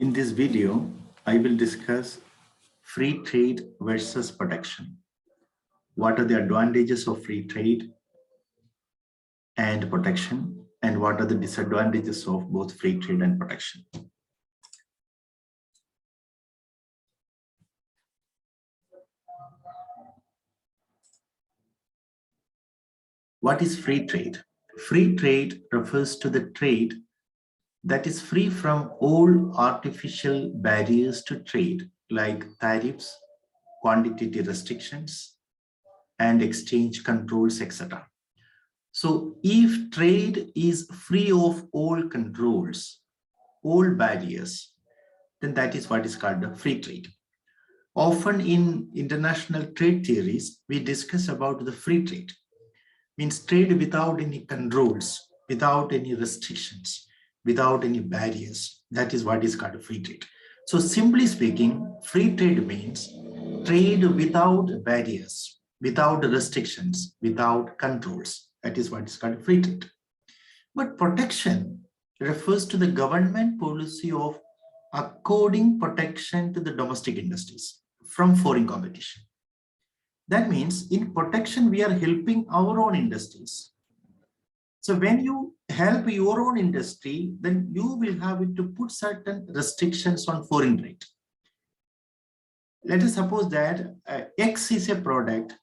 In this video, I will discuss free trade versus protection. What are the advantages of free trade and protection, and what are the disadvantages of both free trade and protection? What is free trade? Free trade refers to the trade that is free from all artificial barriers to trade, like tariffs, quantitative restrictions, and exchange controls, etc. So if trade is free of all controls, all barriers, then that is what is called the free trade. Often in international trade theories, we discuss about the free trade. Means trade without any controls, without any restrictions, without any barriers. That is what is called a free trade. So simply speaking, free trade means trade without barriers, without restrictions, without controls. That is what is called free trade. But protection refers to the government policy of according protection to the domestic industries from foreign competition. That means in protection, we are helping our own industries. So when you help your own industry, then you will have to put certain restrictions on foreign trade. Let us suppose that X is a product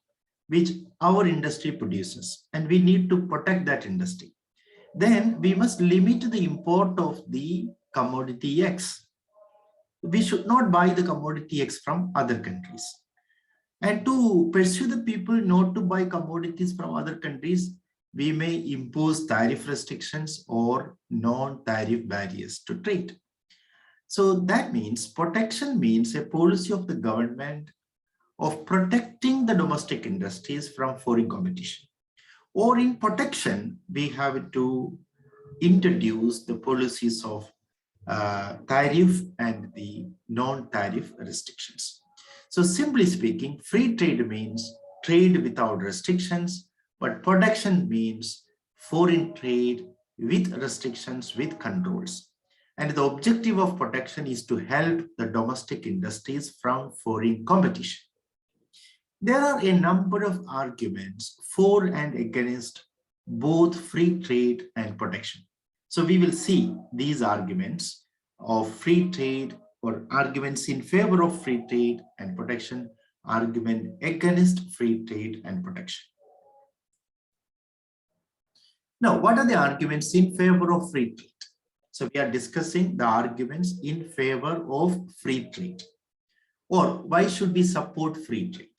which our industry produces, and we need to protect that industry. Then we must limit the import of the commodity X. We should not buy the commodity X from other countries. And to pursue the people not to buy commodities from other countries, we may impose tariff restrictions or non-tariff barriers to trade. So that means protection means a policy of the government of protecting the domestic industries from foreign competition. Or in protection, we have to introduce the policies of tariff and the non-tariff restrictions. So simply speaking, free trade means trade without restrictions, but protection means foreign trade with restrictions, with controls. And the objective of protection is to help the domestic industries from foreign competition. There are a number of arguments for and against both free trade and protection. So we will see these arguments of free trade, or arguments in favor of free trade and protection, argument against free trade and protection. Now, what are the arguments in favor of free trade? So we are discussing the arguments in favor of free trade. Or why should we support free trade?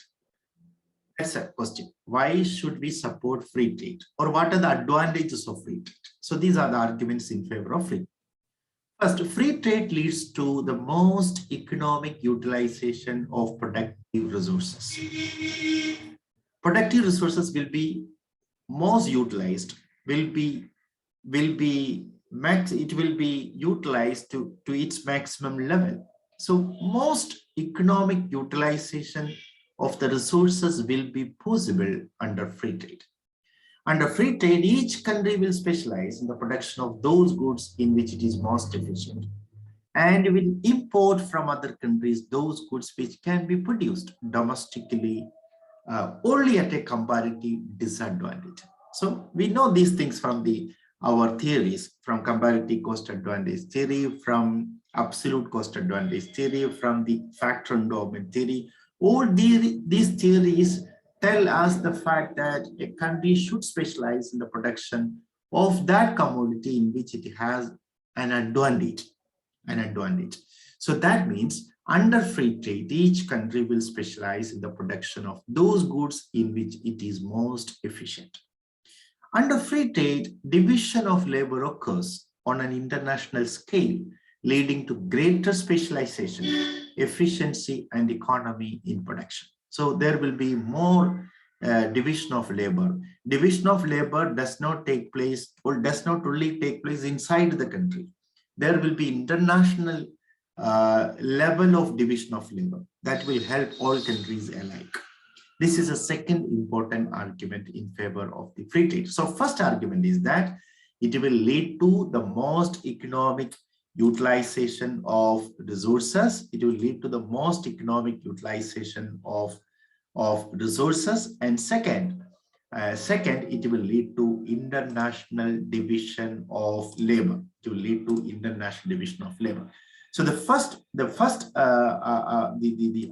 That's a question. Why should we support free trade? Or what are the advantages of free trade? So these are the arguments in favor of free trade. First, free trade leads to the most economic utilization of productive resources. Productive resources will be most utilized, it will be utilized to its maximum level. So most economic utilization of the resources will be possible under free trade. Under free trade, each country will specialize in the production of those goods in which it is most efficient, and will import from other countries those goods which can be produced domestically only at a comparative disadvantage. So we know these things from our theories, from comparative cost advantage theory, from absolute cost advantage theory, from the factor endowment theory. All these theories tell us the fact that a country should specialize in the production of that commodity in which it has an advantage. So that means under free trade, each country will specialize in the production of those goods in which it is most efficient. Under free trade, division of labor occurs on an international scale, leading to greater specialization, efficiency, and economy in production. So there will be more division of labor. Division of labor does not take place, or does not only take place inside the country. There will be international level of division of labor that will help all countries alike. This is a second important argument in favor of the free trade. So first argument is that it will lead to the most economic utilization of resources. It will lead to the most economic utilization of resources. And second, it will lead to international division of labor. It will lead to international division of labor. So the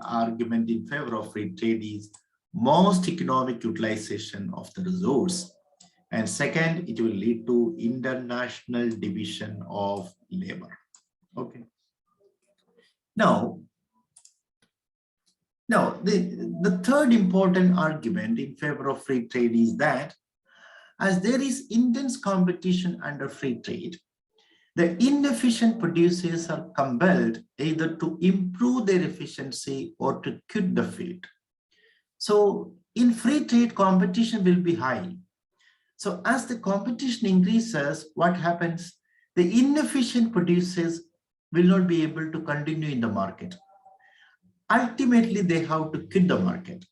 argument in favor of free trade is most economic utilization of the resource. And second, it will lead to international division of labor. Okay. Now, the third important argument in favor of free trade is that as there is intense competition under free trade, the inefficient producers are compelled either to improve their efficiency or to quit the field. So in free trade, competition will be high. So as the competition increases, what happens? The inefficient producers will not be able to continue in the market. Ultimately, they have to quit the market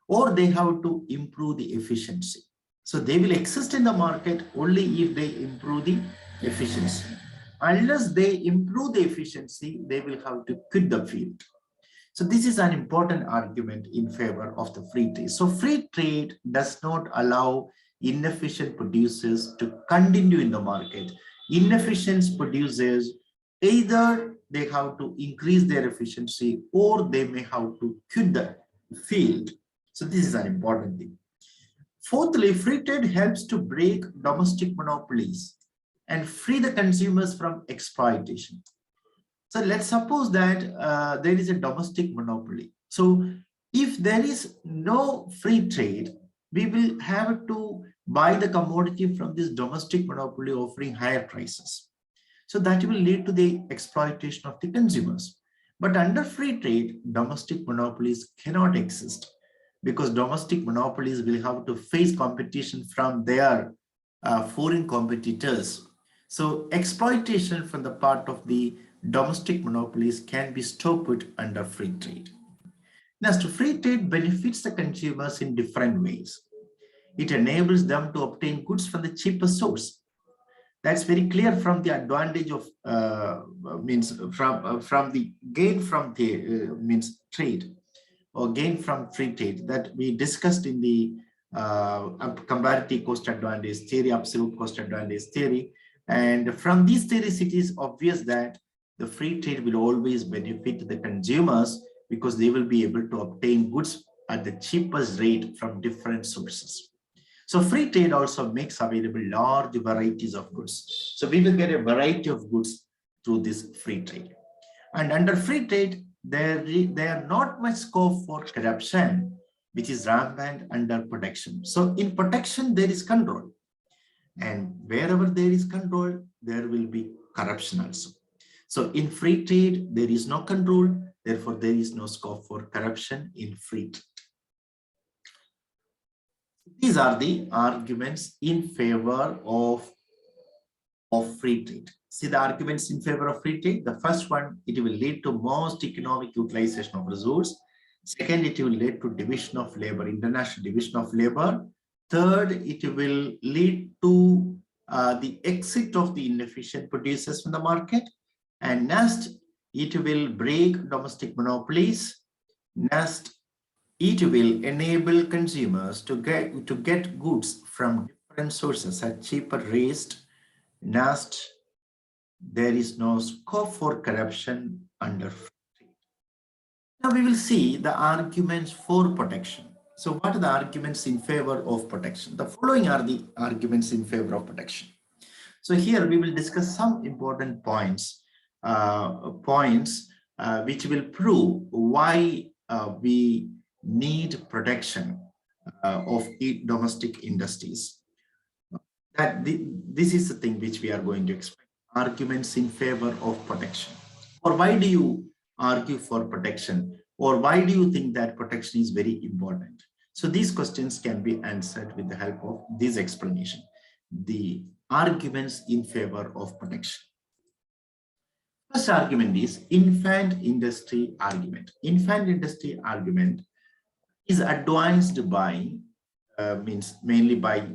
or they have to improve the efficiency. So they will exist in the market only if they improve the efficiency. Unless they improve the efficiency, they will have to quit the field. So this is an important argument in favor of the free trade. So free trade does not allow inefficient producers to continue in the market. Inefficient producers, either they have to increase their efficiency or they may have to quit the field. So this is an important thing. Fourthly, free trade helps to break domestic monopolies and free the consumers from exploitation. So let's suppose that there is a domestic monopoly. So if there is no free trade, we will have to buy the commodity from this domestic monopoly offering higher prices. So that will lead to the exploitation of the consumers. But under free trade, domestic monopolies cannot exist because domestic monopolies will have to face competition from their foreign competitors. So exploitation from the part of the domestic monopolies can be stopped under free trade. Next, free trade benefits the consumers in different ways. It enables them to obtain goods from the cheapest source. That's very clear from the advantage of from the gain from the trade or gain from free trade that we discussed in the comparative cost advantage theory, absolute cost advantage theory. And from these theories, it is obvious that the free trade will always benefit the consumers because they will be able to obtain goods at the cheapest rate from different sources. So free trade also makes available large varieties of goods. So we will get a variety of goods through this free trade. And under free trade, there are not much scope for corruption, which is rampant under protection. So in protection, there is control. And wherever there is control, there will be corruption also. So in free trade, there is no control. Therefore, there is no scope for corruption in free trade. These are the arguments in favor of free trade. See the arguments in favor of free trade. The first one, it will lead to most economic utilization of resource. Second, it will lead to division of labor, international division of labor. Third, it will lead to the exit of the inefficient producers from the market. And next, it will break domestic monopolies. Next, it will enable consumers to get goods from different sources at cheaper rates. Next, there is no scope for corruption under free trade. Now we will see the arguments for protection. So what are the arguments in favor of protection? The following are the arguments in favor of protection. So here we will discuss some important points, which will prove why we need protection of domestic industries. This is the thing which we are going to explain. Arguments in favor of protection. Or why do you argue for protection? Or why do you think that protection is very important? So these questions can be answered with the help of this explanation. The arguments in favor of protection. First argument is infant industry argument. Infant industry argument is advanced by, mainly by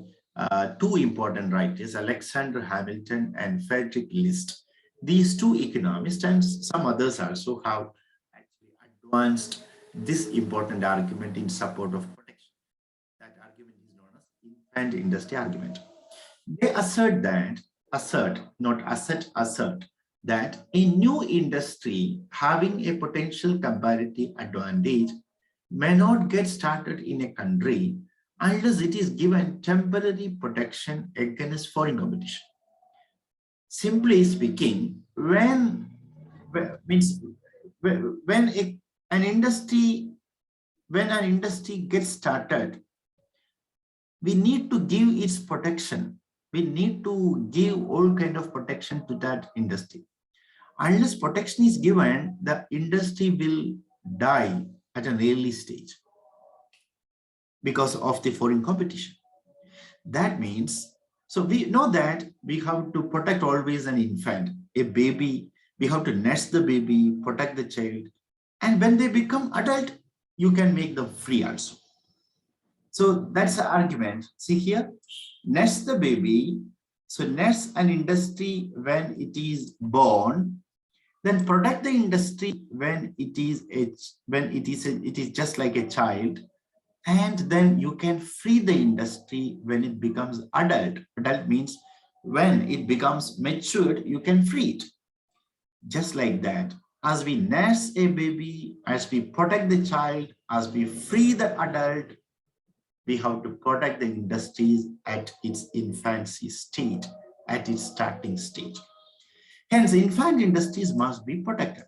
two important writers, Alexander Hamilton and Frederick List. these two economists and some others also have actually advanced this important argument in support of protection. That argument is known as infant industry argument. They assert that a new industry having a potential comparative advantage may not get started in a country unless it is given temporary protection against foreign competition. Simply speaking, means when an industry gets started, we need to give its protection. We need to give all kind of protection to that industry. Unless protection is given, the industry will die at an early stage because of the foreign competition. That means, so we know that we have to protect always an infant, a baby. We have to nurse the baby, protect the child. And when they become adult, you can make them free also. So that's the argument. See here, nurse the baby. So nurse an industry when it is born, then protect the industry when it is just like a child, and then you can free the industry when it becomes adult. Adult means when it becomes matured, you can free it. Just like that, as we nurse a baby, as we protect the child, as we free the adult, we have to protect the industries at its infancy stage, at its starting stage. Hence, infant industries must be protected.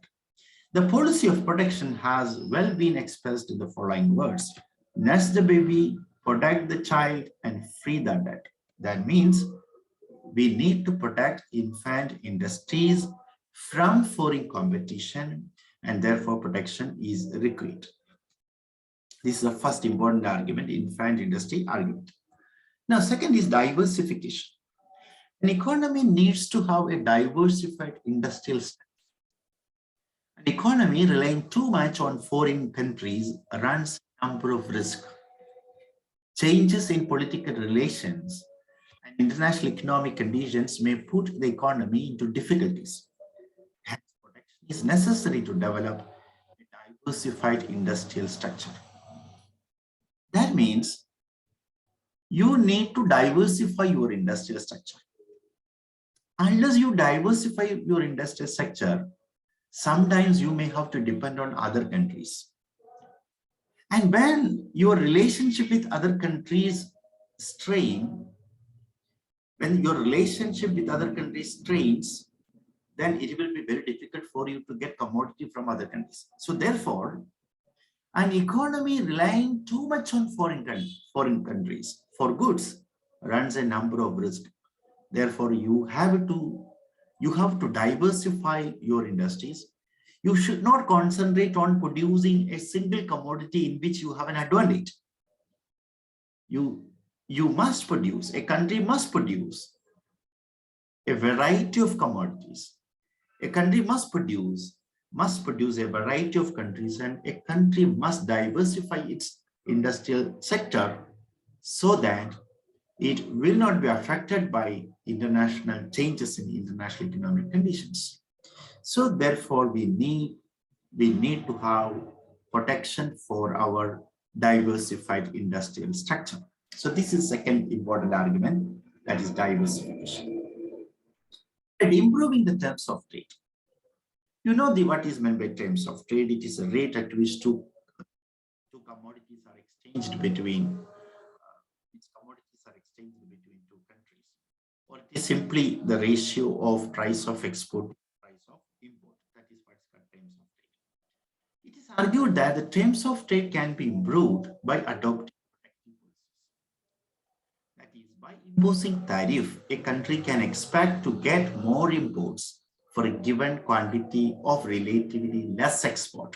The policy of protection has well been expressed in the following words: nurse the baby, protect the child, and free the adult. That means we need to protect infant industries from foreign competition, and therefore protection is required. This is the first important argument, infant industry argument. Now, second is diversification. An economy needs to have a diversified industrial sector. An economy relying too much on foreign countries runs a number of risks. Changes in political relations and international economic conditions may put the economy into difficulties. Hence, protection is necessary to develop a diversified industrial structure. That means you need to diversify your industrial structure. Unless you diversify your industrial structure, sometimes you may have to depend on other countries. And when your relationship with other countries strain, when your relationship with other countries strains, then it will be very difficult for you to get commodity from other countries. So therefore, an economy relying too much on foreign countries for goods runs a number of risks. Therefore, you have to diversify your industries. You should not concentrate on producing a single commodity in which you have an advantage. You must produce, a country must produce a variety of commodities. A country must produce a variety of countries, and a country must diversify its industrial sector so that it will not be affected by international changes in international economic conditions. So therefore, we need to have protection for our diversified industrial structure. So this is second important argument, that is diversification. And improving the terms of trade. You know what is meant by terms of trade. It is a rate at which two commodities are exchanged between two countries, or it is simply the ratio of price of export to price of import. That is what's called terms of trade. It is argued that the terms of trade can be improved by adopting protective policies. That is, by imposing tariff, a country can expect to get more imports for a given quantity of relatively less export.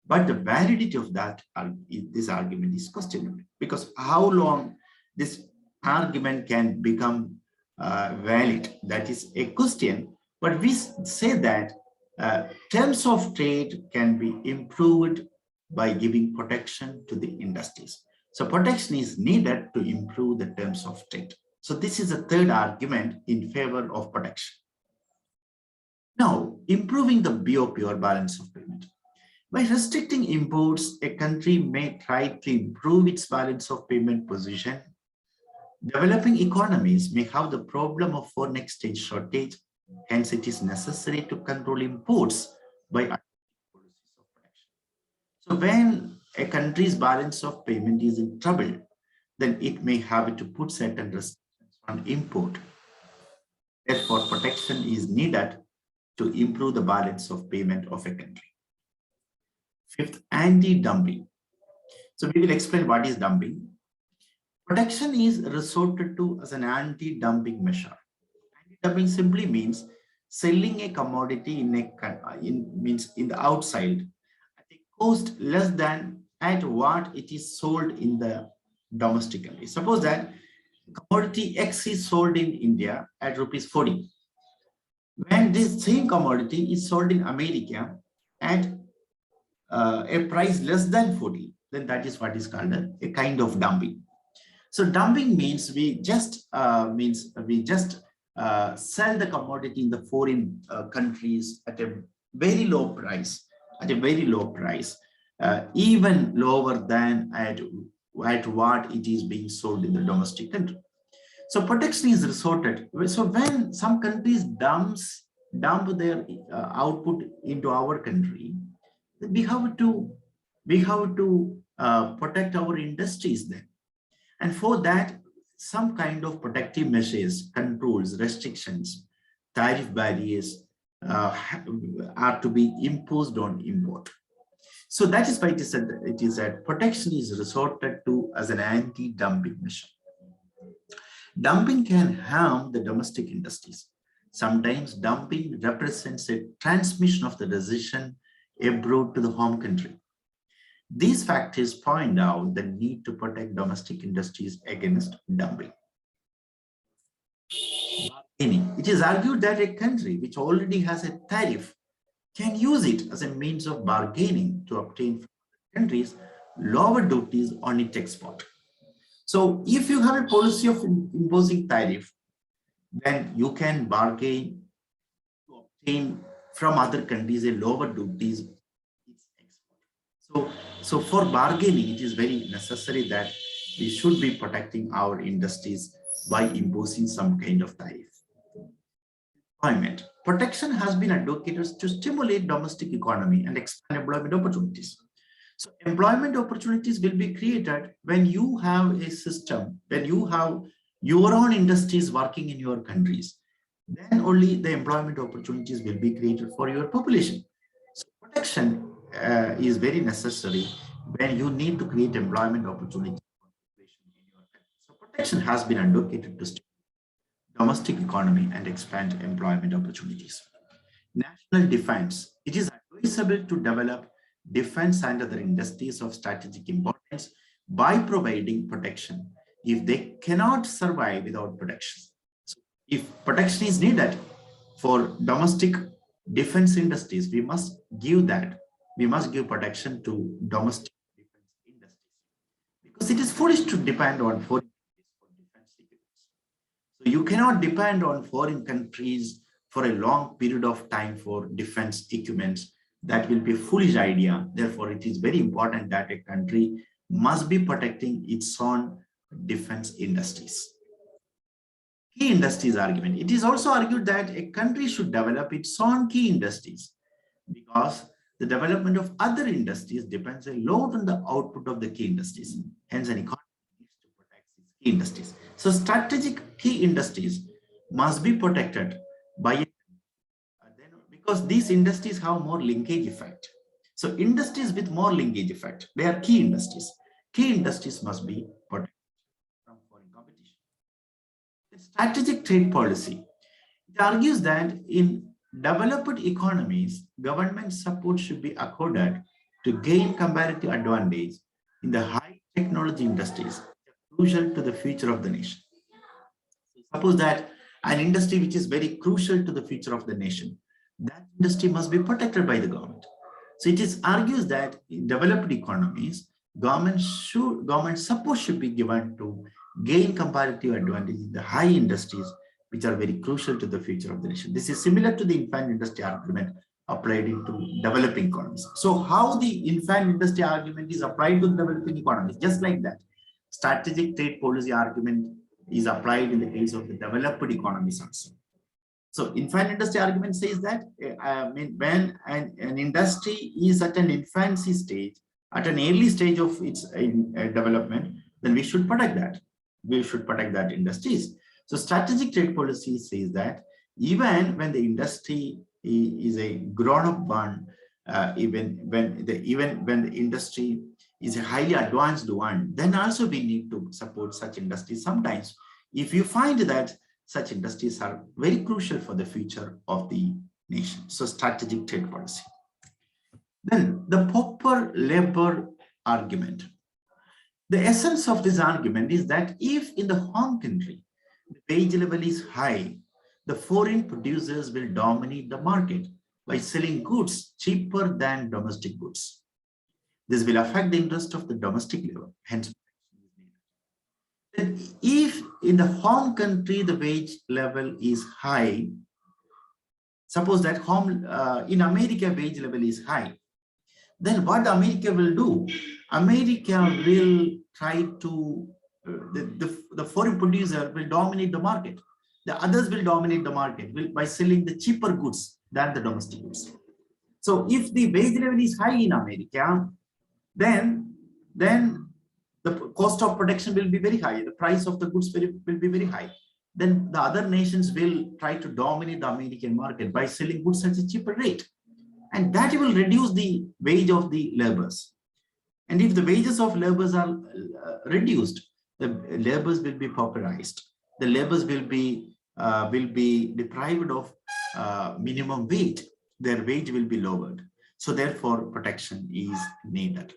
But the validity of this argument is questionable, because how long this argument can become valid, that is a question. But we say that terms of trade can be improved by giving protection to the industries. So protection is needed to improve the terms of trade. So this is a third argument in favor of protection. Improving the BOP or balance of payment. By restricting imports, a country may try to improve its balance of payment position. Developing economies may have the problem of foreign exchange shortage. Hence, it is necessary to control imports by adopting policies of protection. So when a country's balance of payment is in trouble, then it may have to put certain restrictions on import. Therefore, protection is needed to improve the balance of payment of a country. Fifth, anti-dumping. So we will explain what is dumping. Protection is resorted to as an anti-dumping measure. Anti-dumping simply means selling a commodity in the outside at a cost less than at what it is sold in the domestically. Suppose that commodity X is sold in India at rupees 40. When this same commodity is sold in America at a price less than 40, then that is what is called a kind of dumping. So dumping means we just sell the commodity in the foreign countries at a very low price, even lower than at what it is being sold in the domestic country. So protection is resorted. So when some countries dump their output into our country, we have to protect our industries then. And for that, some kind of protective measures, controls, restrictions, tariff barriers are to be imposed on import. So that is why it is that protection is resorted to as an anti-dumping measure. Dumping can harm the domestic industries. Sometimes dumping represents a transmission of the decision abroad to the home country. These factors point out the need to protect domestic industries against dumping. It is argued that a country which already has a tariff can use it as a means of bargaining to obtain from countries lower duties on its export. So if you have a policy of imposing tariff, then you can bargain to obtain from other countries a lower duties. So for bargaining, it is very necessary that we should be protecting our industries by imposing some kind of tariff. Employment. Protection has been advocated to stimulate domestic economy and expand employment opportunities. So employment opportunities will be created when you have a system, when you have your own industries working in your countries, then only the employment opportunities will be created for your population. So protection is very necessary when you need to create employment opportunities. So protection has been advocated to stimulate domestic economy and expand employment opportunities. National defense. It is advisable to develop defense and other industries of strategic importance by providing protection if they cannot survive without protection. So if protection is needed for domestic defense industries, we must give protection to domestic defense industries, because it is foolish to depend on foreign countries for defense equipment. So you cannot depend on foreign countries for a long period of time for defense equipments. That will be a foolish idea. Therefore, it is very important that a country must be protecting its own defense industries. Key industries argument. It is also argued that a country should develop its own key industries because the development of other industries depends a lot on the output of the key industries. Hence, an economy needs to protect its key industries. So strategic key industries must be protected by because these industries have more linkage effect. So industries with more linkage effect, they are key industries. Key industries must be protected from foreign competition. The strategic trade policy. It argues that in developed economies, government support should be accorded to gain comparative advantage in the high technology industries, crucial to the future of the nation. Suppose that an industry which is very crucial to the future of the nation, that industry must be protected by the government. So it is argues that in developed economies, government support should be given to gain comparative advantage in the high industries which are very crucial to the future of the nation. This is similar to the infant industry argument applied into developing economies. So how the infant industry argument is applied to developing economies, just like that. Strategic trade policy argument is applied in the case of the developed economies also. So infant industry argument says that when an industry is at an infancy stage, at an early stage of its development, then we should protect that. We should protect that industries. So strategic trade policy says that even when the industry is a grown-up one, even when the industry is a highly advanced one, then also we need to support such industries. Sometimes, if you find that such industries are very crucial for the future of the nation. So strategic trade policy. Then the Pauper Labor argument. The essence of this argument is that if in the home country, the wage level is high, the foreign producers will dominate the market by selling goods cheaper than domestic goods. This will affect the interest of the domestic labor, hence if in the home country the wage level is high, suppose that in America wage level is high, then what America will do? America will try to the foreign producer will dominate the market. The others will dominate the market by selling the cheaper goods than the domestic goods. So if the wage level is high in America, then the cost of production will be very high. The price of the goods will be very high. Then the other nations will try to dominate the American market by selling goods at a cheaper rate. And that will reduce the wage of the laborers. And if the wages of laborers are reduced, the laborers will be pauperized. The laborers will be deprived of minimum wage. Their wage will be lowered. So therefore, protection is needed.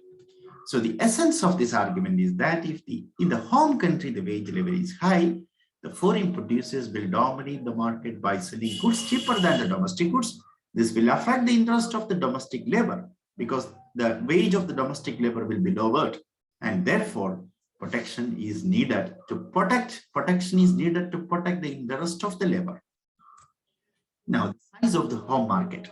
So the essence of this argument is that if in the home country the wage level is high, the foreign producers will dominate the market by selling goods cheaper than the domestic goods. This will affect the interest of the domestic labor because the wage of the domestic labor will be lowered, and therefore protection is needed to protect the interest of the labor. Now, the size of the home market.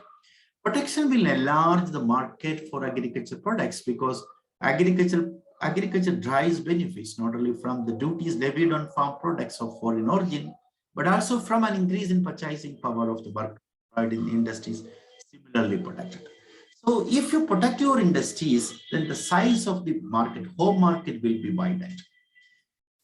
Protection will enlarge the market for agriculture products because agriculture drives benefits not only from the duties levied on farm products of foreign origin, but also from an increase in purchasing power of the workers in industries similarly protected. So if you protect your industries, then the size of the market, home market will be widened.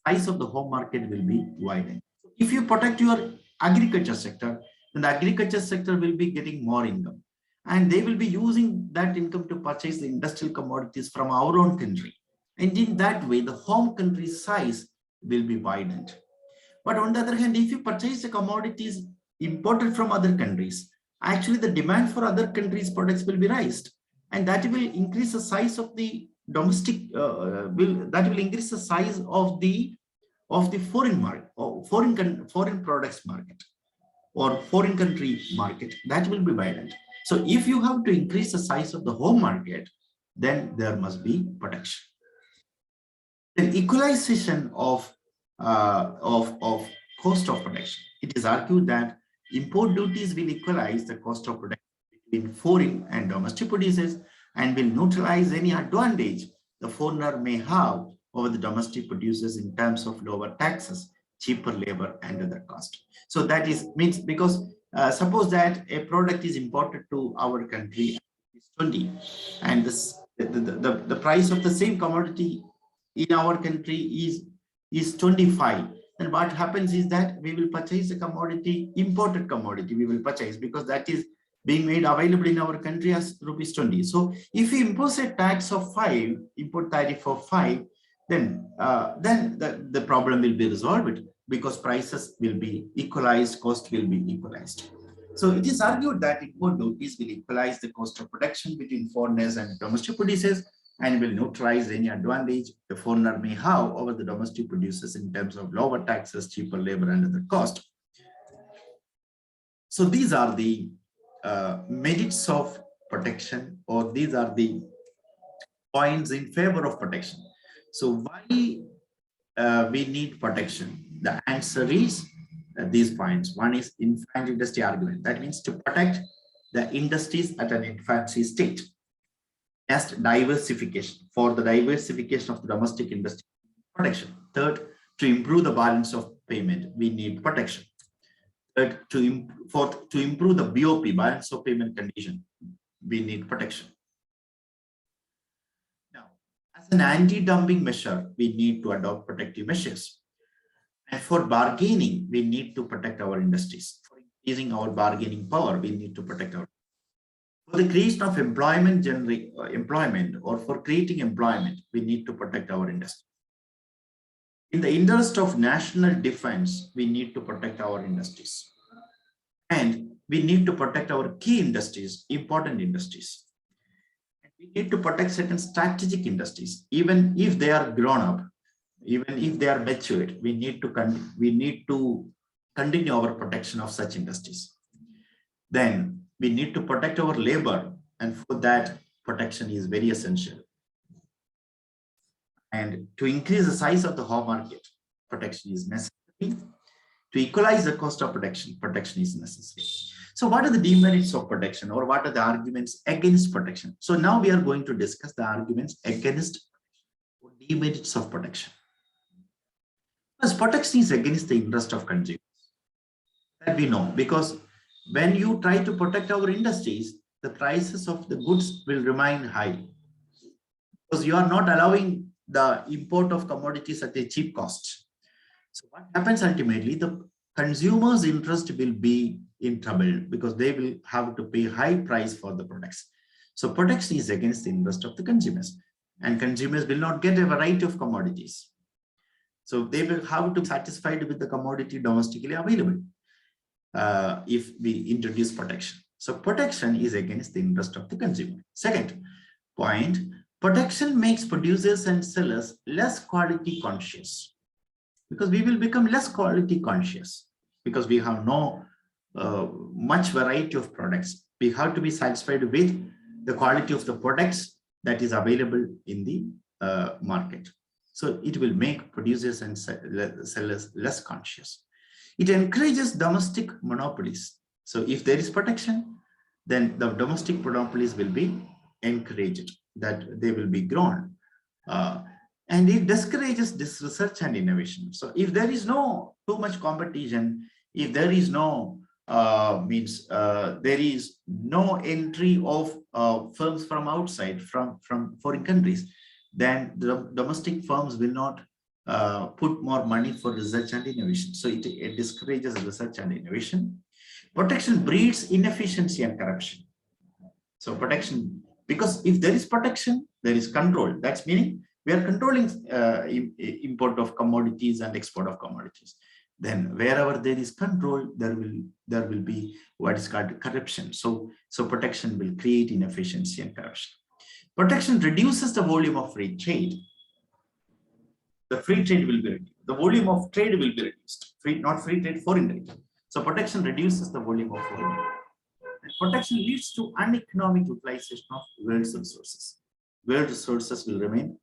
Size of the home market will be widened. If you protect your agriculture sector, then the agriculture sector will be getting more income. And they will be using that income to purchase the industrial commodities from our own country. And in that way, the home country's size will be widened. But on the other hand, if you purchase the commodities imported from other countries, actually the demand for other countries' products will be raised. And that will increase the size of the domestic, that will increase the size of the foreign market, or foreign products market, or foreign country market, that will be widened. So if you have to increase the size of the home market, then there must be protection. The equalization of cost of production. It is argued that import duties will equalize the cost of production between foreign and domestic producers and will neutralize any advantage the foreigner may have over the domestic producers in terms of lower taxes, cheaper labor, and other costs. So that means because suppose that a product is imported to our country is 20, and the price of the same commodity in our country is 25. Then what happens is that we will purchase a commodity, imported commodity we will purchase because that is being made available in our country as rupees 20. So if we impose a tax of 5, import tariff of 5, then the problem will be resolved because prices will be equalized, cost will be equalized. So it is argued that import duties will equalize the cost of production between foreigners and domestic producers and will neutralize any advantage the foreigner may have over the domestic producers in terms of lower taxes, cheaper labor, and other cost. So these are the merits of protection, or these are the points in favor of protection. So why we need protection? The answer is these points. One is infant industry argument. That means to protect the industries at an infancy state. Next, diversification. For the diversification of the domestic industry, protection. Third, to improve the balance of payment, we need protection. Third, fourth, to improve the BOP, balance of payment condition, we need protection. Now, as an anti-dumping measure, we need to adopt protective measures. And for bargaining, we need to protect our industries. For increasing our bargaining power, we need to protect our. For the creation of employment or for creating employment, we need to protect our industry. In the interest of national defense, we need to protect our industries. And we need to protect our key industries, important industries. And we need to protect certain strategic industries, even if they are grown up, even if they are matured, we need to continue our protection of such industries. Then we need to protect our labor, and for that, protection is very essential. And to increase the size of the home market, protection is necessary. To equalize the cost of protection, protection is necessary. So what are the demerits of protection, or what are the arguments against protection? So now we are going to discuss the arguments against or demerits of protection. Because protection is against the interest of consumers. That we know, because when you try to protect our industries, the prices of the goods will remain high. Because you are not allowing the import of commodities at a cheap cost. So what happens ultimately, the consumer's interest will be in trouble because they will have to pay high price for the products. So protection is against the interest of the consumers, and consumers will not get a variety of commodities. So they will have to be satisfied with the commodity domestically available if we introduce protection. So protection is against the interest of the consumer. Second point, protection makes producers and sellers less quality conscious, because we will become less quality conscious because we have no much variety of products. We have to be satisfied with the quality of the products that is available in the market. So it will make producers and sellers less conscious. It encourages domestic monopolies. So if there is protection, then the domestic monopolies will be encouraged, that they will be grown. And it discourages this research and innovation. So if there is no too much competition, if there is no there is no entry of firms from outside, from foreign countries, then the domestic firms will not put more money for research and innovation. So it discourages research and innovation. Protection breeds inefficiency and corruption. So protection, because if there is protection, there is control. That's meaning we are controlling import of commodities and export of commodities. Then wherever there is control, there will be what is called corruption. So protection will create inefficiency and corruption. Protection reduces the volume of free trade. The free trade will be reduced. The volume of trade will be reduced. Not free trade, foreign trade. So protection reduces the volume of foreign trade. And protection leads to uneconomic utilization of world's resources. World resources will remain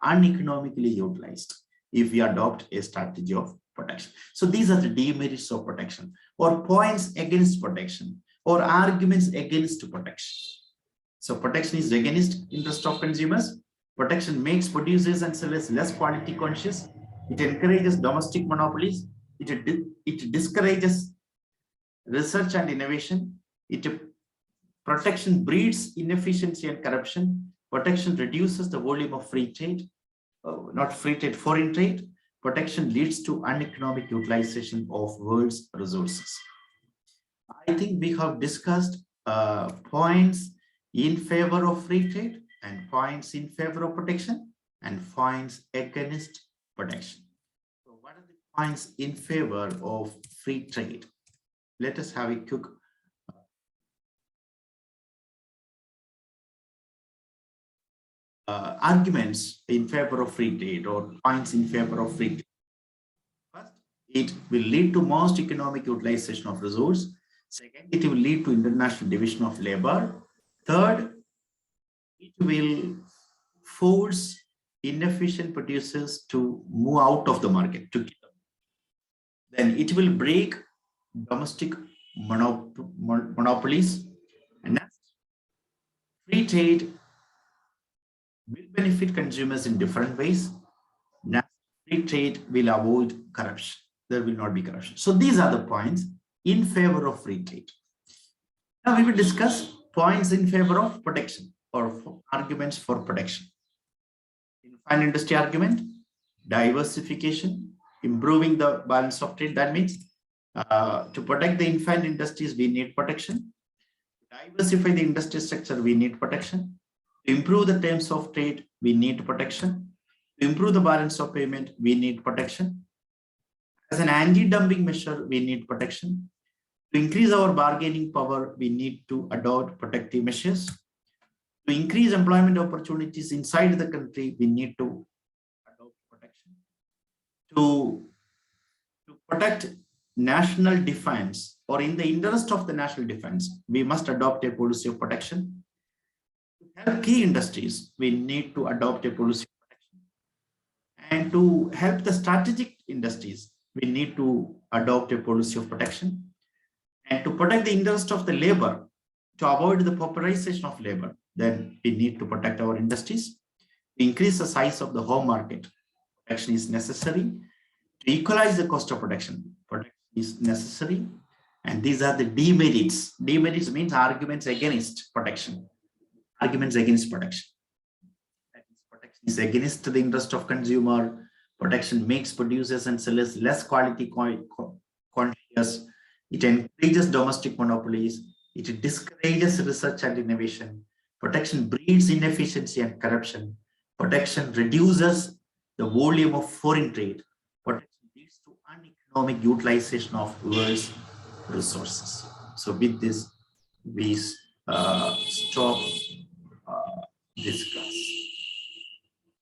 uneconomically utilized if we adopt a strategy of protection. So these are the demerits of protection, or points against protection, or arguments against protection. So protection is against interest of consumers. Protection makes producers and sellers less quality conscious. It encourages domestic monopolies. It discourages research and innovation. Protection breeds inefficiency and corruption. Protection reduces the volume of free trade, not free trade, foreign trade. Protection leads to uneconomic utilization of world's resources. I think we have discussed points in favor of free trade, and points in favor of protection, and points against protection. So what are the points in favor of free trade? Let us have a quick arguments in favor of free trade, or points in favor of free trade. First, it will lead to most economic utilization of resource. Second, it will lead to international division of labor. Third, it will force inefficient producers to move out of the market. Then it will break domestic monopolies. And next, free trade will benefit consumers in different ways. Next, free trade will avoid corruption. There will not be corruption. So these are the points in favor of free trade. Now we will discuss points in favor of protection or arguments for protection. Infant industry argument, diversification, improving the balance of trade. That means to protect the infant industries, we need protection. Diversify the industry structure, we need protection. To improve the terms of trade, we need protection. To improve the balance of payment, we need protection. As an anti-dumping measure, we need protection. To increase our bargaining power, we need to adopt protective measures. To increase employment opportunities inside the country, we need to adopt protection. To protect national defense, or in the interest of the national defense, we must adopt a policy of protection. To help key industries, we need to adopt a policy of protection. And to help the strategic industries, we need to adopt a policy of protection. And to protect the interest of the labor, to avoid the pauperization of labor, then we need to protect our industries. To increase the size of the home market, protection is necessary. To equalize the cost of protection is necessary. And these are the demerits. Demerits means arguments against protection. Arguments against protection. That is, protection is against the interest of consumer. Protection makes producers and sellers less quality conscious. It encourages domestic monopolies. It discourages research and innovation. Protection breeds inefficiency and corruption. Protection reduces the volume of foreign trade. Protection leads to uneconomic utilization of world's resources. So with this, we stop this class.